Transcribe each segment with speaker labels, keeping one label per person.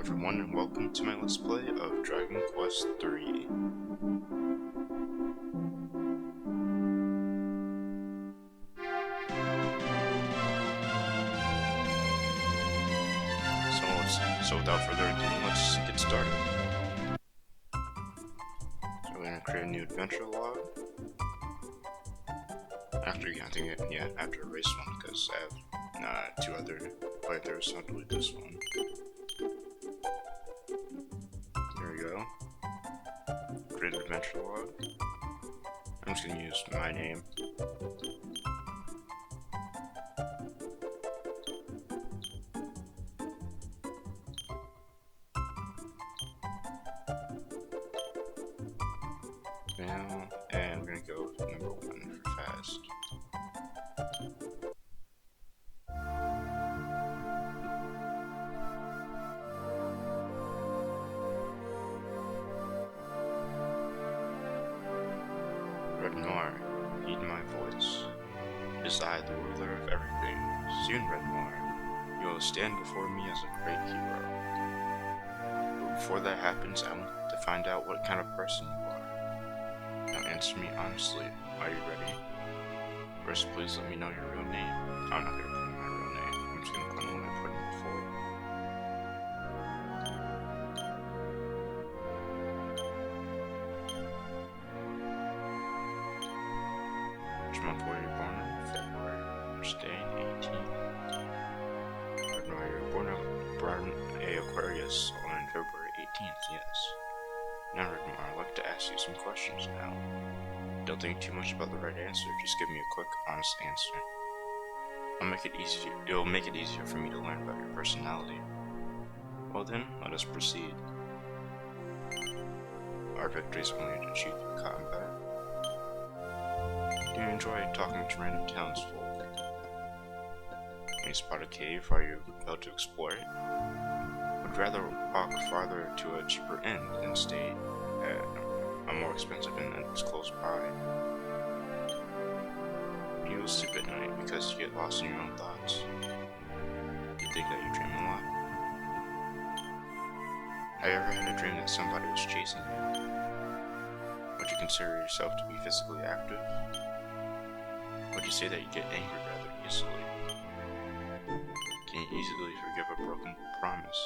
Speaker 1: everyone, and welcome to my Let's Play of Dragon Quest III. So without further ado, let's get started. So we're gonna create a new adventure log. After race one, because I have two other playthroughs, so I'll delete this one. There we go. Create adventure log. I'm just gonna use my name. Now, and we're gonna go with number 1 for fast. Red Noir, heed my voice. It is I, the ruler of everything. Soon, Red Noir, you will stand before me as a great hero. But before that happens, I want to find out what kind of person you are. Now answer me honestly. Are you ready? First, please let me know your real name. I'm not gonna put in my real name. I'm just gonna put in what I put in before. Which month were you born in? February. Which day? 18th. Red Noir, you were born a Aquarius on February 18th. Yes. Now, Red Noir, I'd like to ask you some questions now. Don't think too much about the right answer, just give me a quick, honest answer. It'll make it easier for me to learn about your personality. Well then, let us proceed. Our victories only achieved through combat. Do you enjoy talking to random townsfolk? When you spot a cave, are you compelled to explore it? Would rather walk farther to a cheaper inn than stay at a more expensive inn that's close by. You will sleep at night because you get lost in your own thoughts. Do you think that you dream a lot? Have you ever had a dream that somebody was chasing you? Would you consider yourself to be physically active? Would you say that you get angry rather easily? Can you easily forgive a broken promise?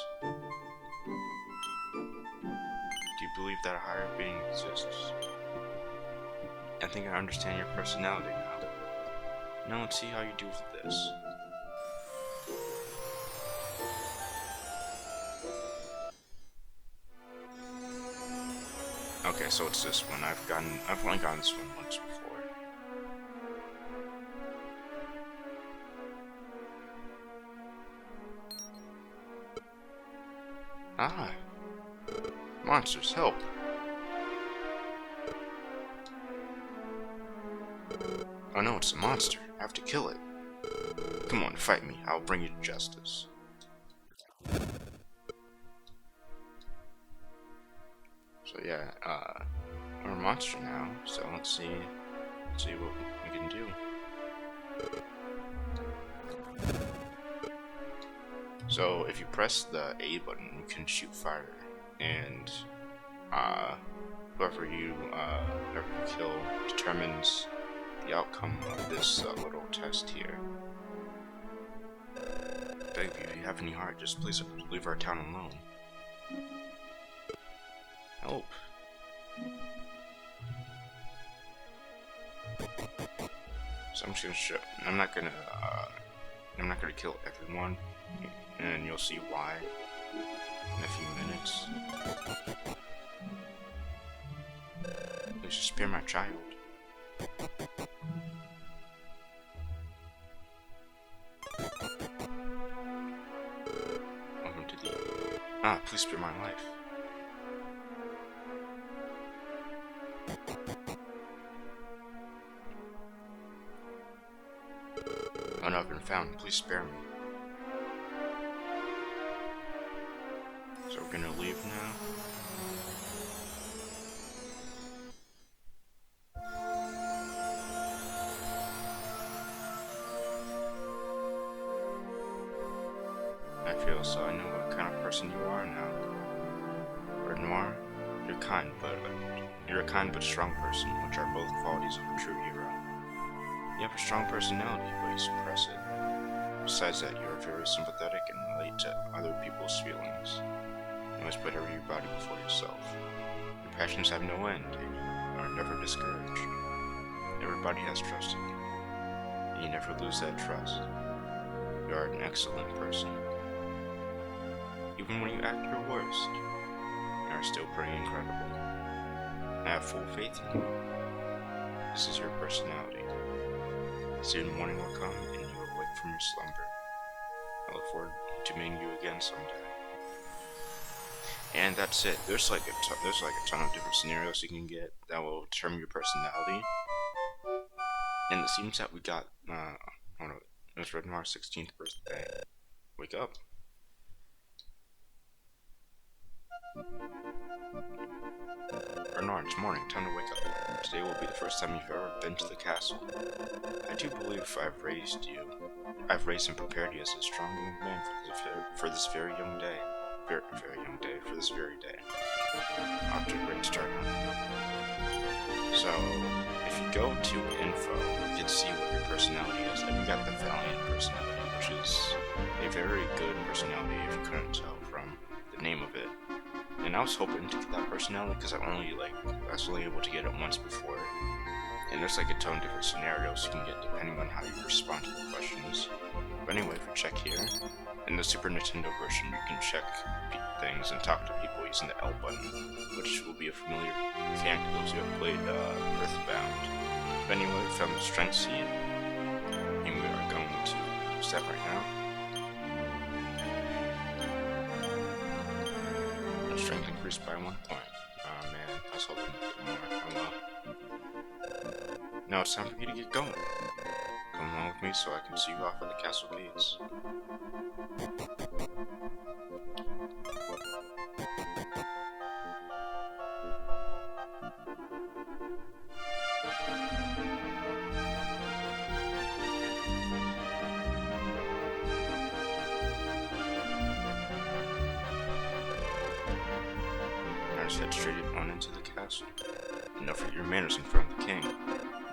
Speaker 1: Do you believe that a higher being exists? I think I understand your personality now. Now let's see how you do with this. Okay, so it's this one. I've only gotten this one once before. Ah! Monsters, help! Oh no, it's a monster. I have to kill it. Come on, fight me. I'll bring you to justice. So yeah, we're a monster now, so let's see what we can do. So if you press the A button, you can shoot fire, and whoever you kill determines the outcome of this little test here. Beg you, if you have any heart, just please leave our town alone. Help. So I'm just gonna show. I'm not gonna kill everyone, and you'll see why in a few minutes. Please just spare my child. Welcome to the... please spare my life. Oh no, I've been found. Please spare me. So we're gonna leave now. I feel so I know what kind of person you are now. Red Noir, you're a kind but strong person, which are both qualities of a true hero. You have a strong personality, but you suppress it. Besides that, you are very sympathetic and relate to other people's feelings. You always put everybody before yourself. Your passions have no end, and you are never discouraged. Everybody has trust in you, and you never lose that trust. You are an excellent person. Even when you act your worst, you are still pretty incredible. I have full faith in you. This is your personality. Soon morning will come, and you will wake from your slumber. I look forward to meeting you again someday. And that's it. There's like a ton of different scenarios you can get that will determine your personality. And it seems that we got it was Red Noir's 16th birthday. Wake up. Red Noir, it's morning. Time to wake up. Today will be the first time you've ever been to the castle. I do believe I've raised and prepared you as a strong young man for this very young day. For this very day. Off to a great start, huh? So, if you go to info, you can see what your personality is. Like, we got the Valiant personality, which is a very good personality if you couldn't tell from the name of it. And I was hoping to get that personality because I was only able to get it once before. And there's like a ton of different scenarios you can get depending on how you respond to the questions. But anyway, if we check here, in the Super Nintendo version, you can check things and talk to people using the L button, which will be a familiar mechanic to those who have played Earthbound. But anyway, we found the Strength Seed, and we are going to use that right now. And strength increased by 1 point. Oh man, I was hoping to get more. Oh well. Now it's time for you to get going. Come along with me so I can see you off at the castle gates. Just head straight on into the castle. And don't forget your manners in front of the king.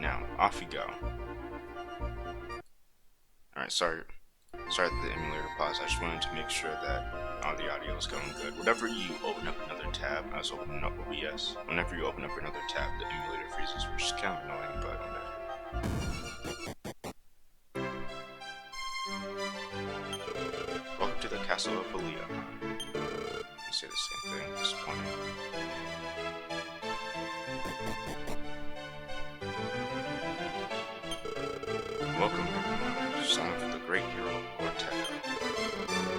Speaker 1: Now, off you go. Alright, sorry that the emulator paused. I just wanted to make sure that all the audio is going good. Whenever you open up another tab, I was opening up OBS. Whenever you open up another tab, the emulator freezes, which is kind of annoying, but whatever. Welcome to the castle of Valia. Say the same thing, disappointing. Welcome, son of the great hero, Ortega.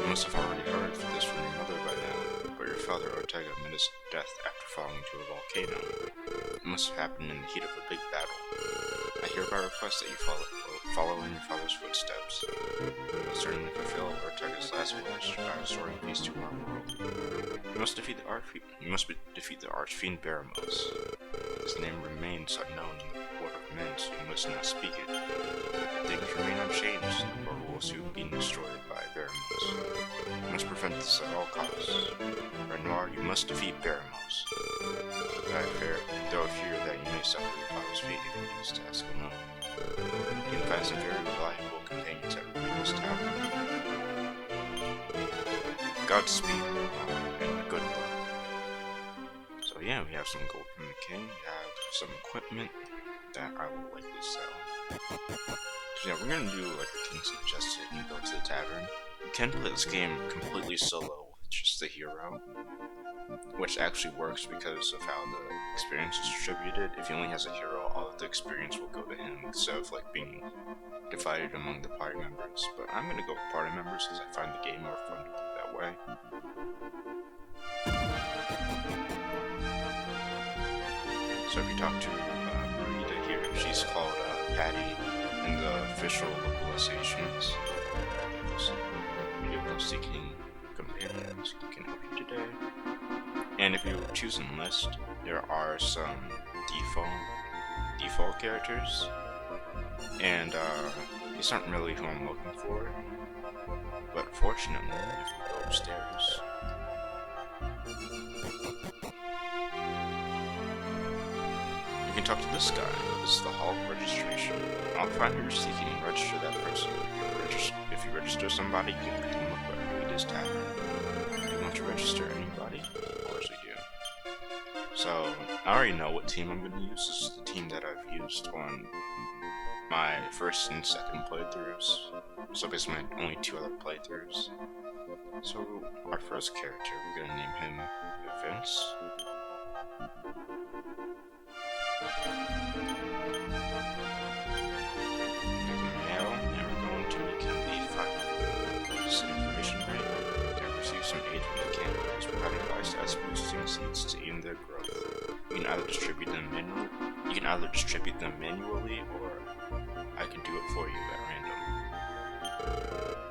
Speaker 1: You must have already heard this from your mother by now, but your father, Ortega, met his death after falling into a volcano. It must have happened in the heat of a big battle. I hereby request that you follow in your father's footsteps. You will certainly fulfill Ortega's last wish by restoring peace to our world. You must defeat the Archfiend Baramos. His name remains unknown in the court of men, so you must not speak it. If things remain unchanged, the world will soon be destroyed by Baramos. You must prevent this at all costs. Red Noir, you must defeat Baramos. Though I fear that you may suffer your father's fate if you do this task alone. You can find some very reliable companions at Rubino's Tower. Godspeed, and good luck. So yeah, we have some gold from the king, we have some equipment that I will likely sell. So yeah, we're gonna do like the king suggested and go to the tavern. You can play this game completely solo with just the hero, which actually works because of how the experience is distributed. If he only has a hero, all of the experience will go to him instead of like being divided among the party members. But I'm gonna go with party members because I find the game more fun to play that way. So if you talk to Marita here, she's called Patty in the official localizations. Vehicle seeking companions can help you today. And if you choose enlist, there are some default characters, and these aren't really who I'm looking for. But fortunately, if you go upstairs, You can talk to this guy. This is the Hall of Registration. I'll find who you're seeking and register that person. If you register somebody, you can become a Reader's Tavern. Do you want to register anybody? Of course we do. So, I already know what team I'm going to use. This is the team that I've used on my first and second playthroughs. So basically my only 2 other playthroughs. So, our first character, we're going to name him Vince. Some aid from the campus, providing lifestyle boosting seeds to aid their growth. You can either distribute them manually, or I can do it for you at random.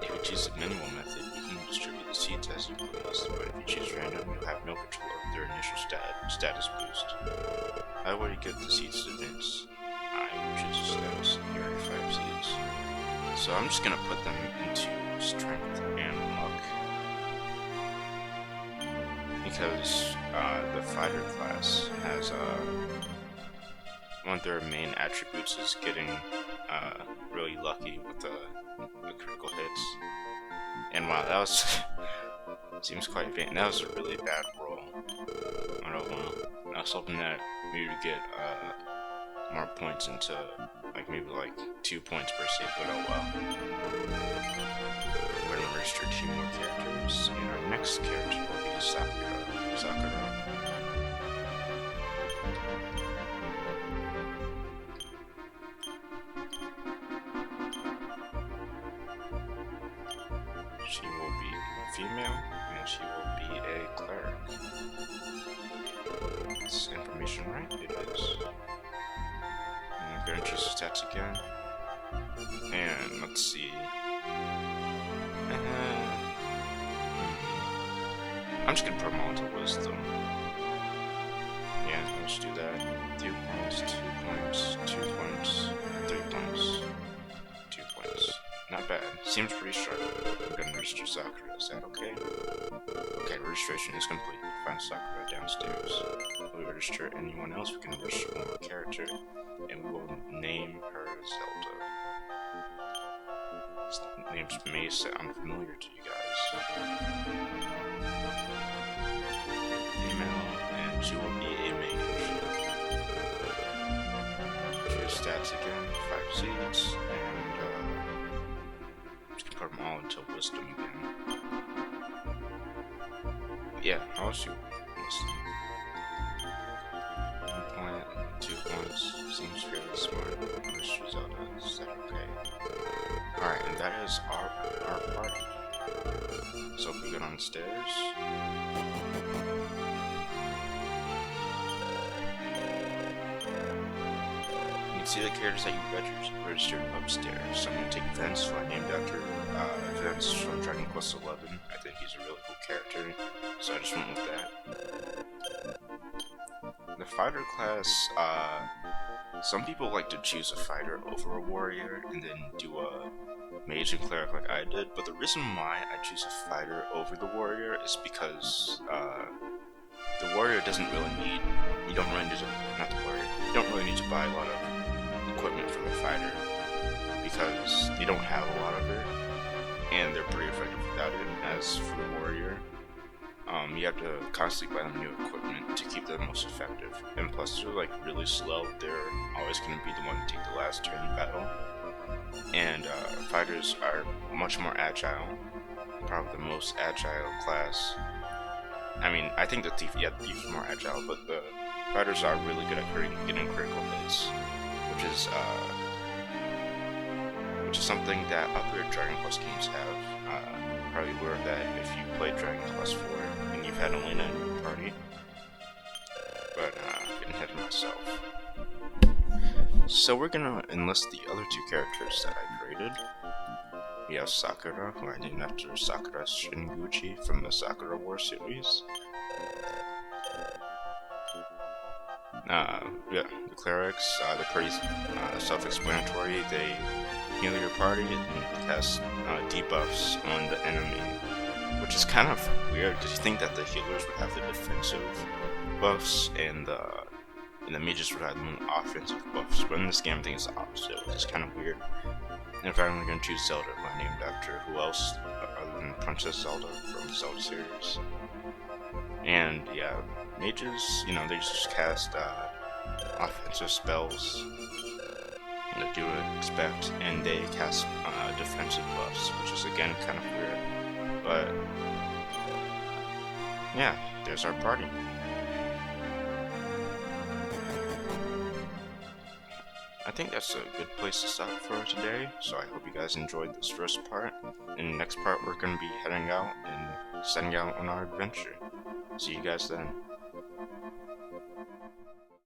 Speaker 1: If you choose the manual method, you can distribute the seeds as you please, but if you choose random, you'll have no control of their initial status boost. How will you give the seeds to Vince? I choose the status. Here are 5 seeds. So I'm just gonna put them into strength and luck. Because the fighter class has one of their main attributes is getting really lucky with the critical hits. And wow, that was seems quite vain. That was a really bad roll. I don't know. I was hoping that we would get more points into maybe 2 points per save, but oh well. We're gonna register 2 more characters, and our next character will be Sakura. She will be female, and she will be a cleric. Is information right? It is. I'm going to choose stats again. And let's see. I'm just gonna put them all into wisdom. Yeah, let's do that. 2 points, 2 points, 2 points, 3 points, 2 points. Not bad. Seems pretty sharp. I'm gonna register Sakura. Is that okay? Okay, registration is complete. Find Sakura downstairs. If we register anyone else, we can register one more character, and we will name her Zelda. This names may sound familiar to you guys. And she will be a mage. Choose stats again, 5 seeds, and just put them all into wisdom again. Yeah, I'll shoot wisdom. 1 point, 2 points, seems fairly smart. This result is that okay? Alright, and that is our party. So if we go downstairs. See the characters that you registered upstairs. So I'm going to take Vince, who I named after Vince from Dragon Quest XI. I think he's a really cool character, so I just went with that. The fighter class, some people like to choose a fighter over a warrior and then do a mage and cleric like I did, but the reason why I choose a fighter over the warrior is because the warrior doesn't really need, you don't really need to buy a lot of equipment for the fighter because you don't have a lot of it, and they're pretty effective without it. As for the warrior, you have to constantly buy them new equipment to keep them most effective, and plus they're really slow. They're always going to be the one to take the last turn in battle, and fighters are much more agile, probably the most agile class. I mean, I think the thief is more agile, but the fighters are really good at getting critical hits, which is something that other Dragon Quest games have. Probably aware of that if you played Dragon Quest 4 and you've had Elena in your party. But getting ahead of myself. So we're gonna enlist the other 2 characters that I created. We have Sakura, who I named after Sakura Shinguchi from the Sakura War series. The clerics, they're pretty self-explanatory. They heal your party and cast debuffs on the enemy. which is kind of weird because you think that the healers would have the defensive buffs and the mages would have the offensive buffs, but in this game I think it's the opposite, which is kind of weird. And if I'm going to choose Zelda, I'm named after who else other than Princess Zelda from the Zelda series. And yeah, mages, you know, they just cast offensive spells that you would expect, and they cast defensive buffs, which is again kind of weird. But yeah, there's our party. I think that's a good place to stop for today, so I hope you guys enjoyed this first part. In the next part, we're going to be heading out and setting out on our adventure. See you guys then.